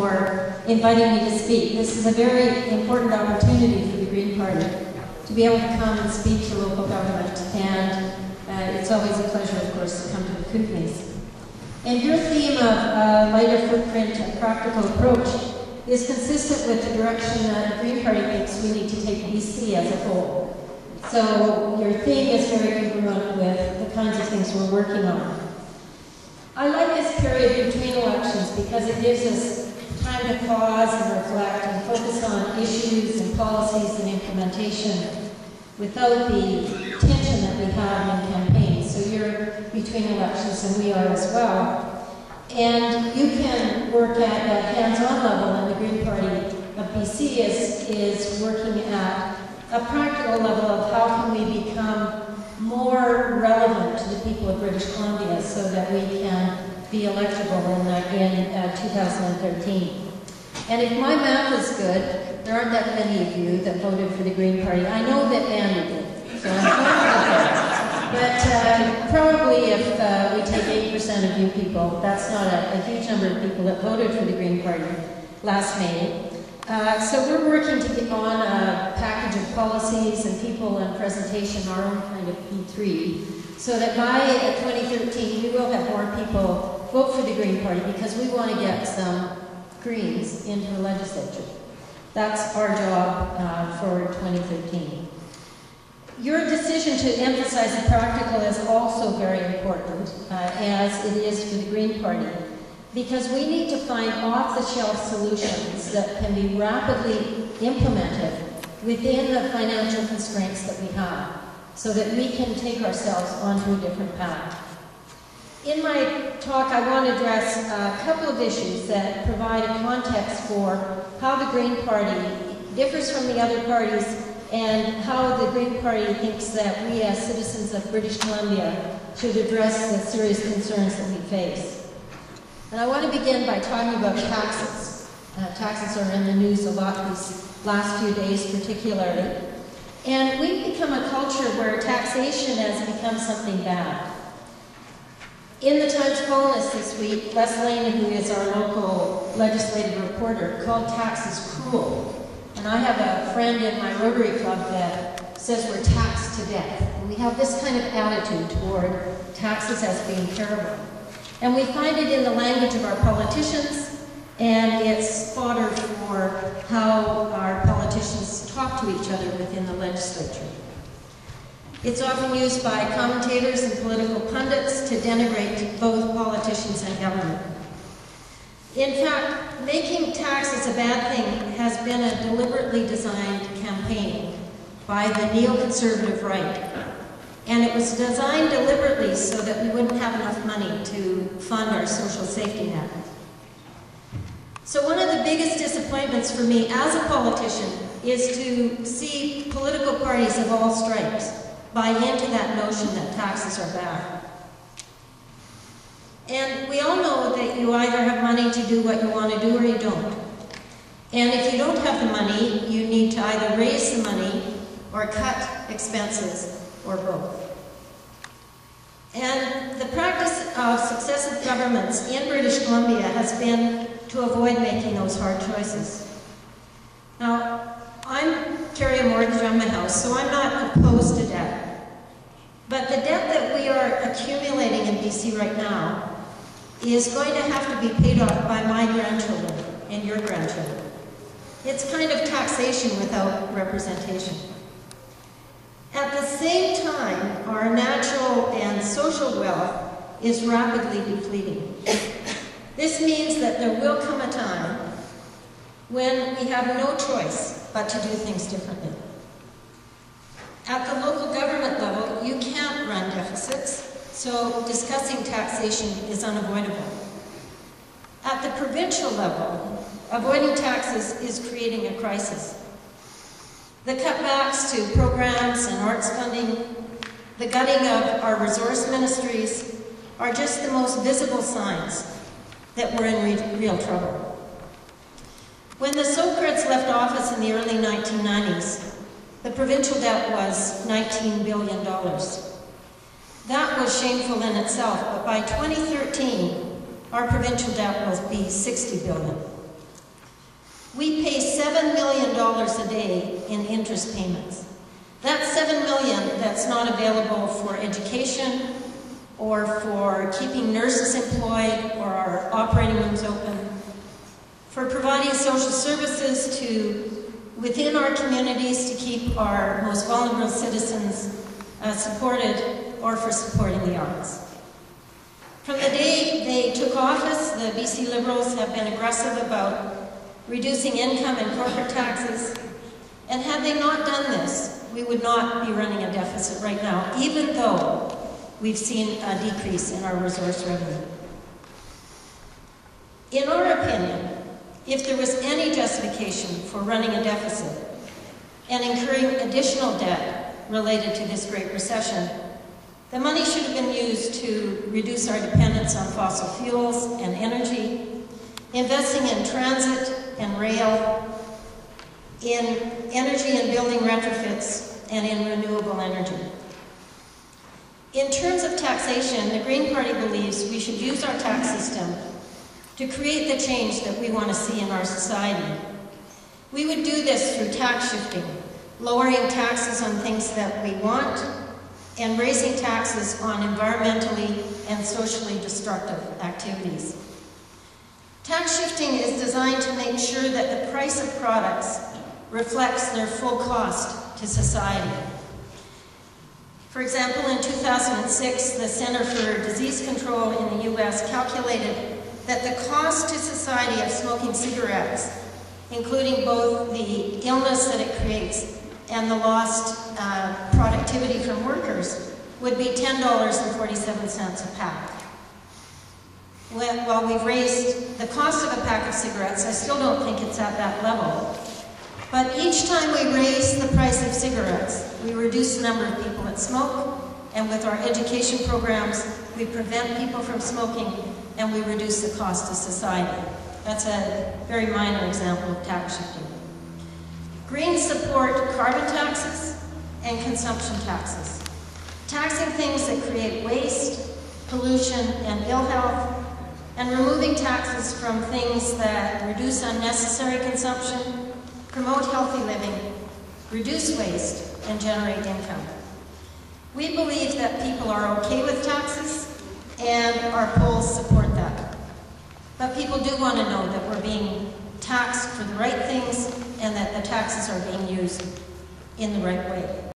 for inviting me to speak. This is a very important opportunity for the Green Party to be able to come and speak to local government, and it's always a pleasure, of course, to come to the Kootenays. And your theme of lighter footprint and practical approach is consistent with the direction that the Green Party thinks we need to take BC as a whole. So your theme is very congruent with the kinds of things we're working on. I like this period between elections because it gives us time to pause and reflect and focus on issues and policies and implementation without the tension that we have in campaigns. So you're between elections and we are as well. And you can work at a hands-on level, and the Green Party of BC is working at a practical level of how can we become more relevant to the people of British Columbia so that we can be electable in 2013. And if my math is good, there aren't that many of you that voted for the Green Party. I know that Andy did, so I'm confident there. But probably if we take 8% of you people, that's not a huge number of people that voted for the Green Party last May. So we're working to get on a package of policies and people and presentation, our own kind of P3, so that by 2013 we will have more people vote for the Green Party because we want to get some Greens into the legislature. That's our job for 2013. Your decision to emphasize the practical is also very important, as it is for the Green Party, because we need to find off-the-shelf solutions that can be rapidly implemented within the financial constraints that we have, so that we can take ourselves onto a different path. In my talk, I want to address a couple of issues that provide a context for how the Green Party differs from the other parties and how the Green Party thinks that we as citizens of British Columbia should address the serious concerns that we face. And I want to begin by talking about taxes. Taxes are in the news a lot these last few days particularly. And we've become a culture where taxation has become something bad. In the Times-Colonist this week, Les Lane, who is our local legislative reporter, called taxes cruel. And I have a friend in my Rotary Club that says we're taxed to death. And we have this kind of attitude toward taxes as being terrible. And we find it in the language of our politicians, and it's fodder for how our politicians talk to each other within the legislature. It's often used by commentators and political pundits to denigrate both politicians and government. In fact, making taxes a bad thing has been a deliberately designed campaign by the neoconservative right. And it was designed deliberately so that we wouldn't have enough money to fund our social safety net. So one of the biggest disappointments for me as a politician is to see political parties of all stripes buy into that notion that taxes are bad. And we all know that you either have money to do what you want to do or you don't. And if you don't have the money, you need to either raise the money or cut expenses, or both. And the practice of successive governments in British Columbia has been to avoid making those hard choices. Now, I carry a mortgage on my house, so I'm not opposed to debt. But the debt that we are accumulating in BC right now is going to have to be paid off by my grandchildren and your grandchildren. It's kind of taxation without representation. At the same time, our natural and social wealth is rapidly depleting. This means that there will come a time when we have no choice but to do things differently. At the local government level, you can't run deficits, so discussing taxation is unavoidable. At the provincial level, avoiding taxes is creating a crisis. The cutbacks to programs and arts funding, the gutting of our resource ministries are just the most visible signs that we're in real trouble. When the Socrats left office in the early 1990s, the provincial debt was $19 billion. That was shameful in itself, but by 2013, our provincial debt will be $60 billion. We pay $7 million a day in interest payments. That's $7 million that's not available for education or for keeping nurses employed or our operating rooms open, for providing social services within our communities to keep our most vulnerable citizens supported, or for supporting the arts. From the day they took office, the BC Liberals have been aggressive about reducing income and corporate taxes, and had they not done this, we would not be running a deficit right now, even though we've seen a decrease in our resource revenue. In our opinion, if there was any justification for running a deficit and incurring additional debt related to this Great Recession, the money should have been used to reduce our dependence on fossil fuels and energy, investing in transit and rail, in energy and building retrofits, and in renewable energy. In terms of taxation, the Green Party believes we should use our tax system to create the change that we want to see in our society. We would do this through tax shifting, lowering taxes on things that we want, and raising taxes on environmentally and socially destructive activities. Tax shifting is designed to make sure that the price of products reflects their full cost to society. For example, in 2006, the Center for Disease Control in the US calculated that the cost to society of smoking cigarettes, including both the illness that it creates and the lost productivity from workers, would be $10.47 a pack. While we've raised the cost of a pack of cigarettes, I still don't think it's at that level. But each time we raise the price of cigarettes, we reduce the number of people that smoke, and with our education programs, we prevent people from smoking, and we reduce the cost to society. That's a very minor example of tax shifting. Greens support carbon taxes and consumption taxes, taxing things that create waste, pollution, and ill health, and removing taxes from things that reduce unnecessary consumption, promote healthy living, reduce waste, and generate income. We believe that people are okay with taxes, and our polls support that. But people do want to know that we're being taxed for the right things and that the taxes are being used in the right way.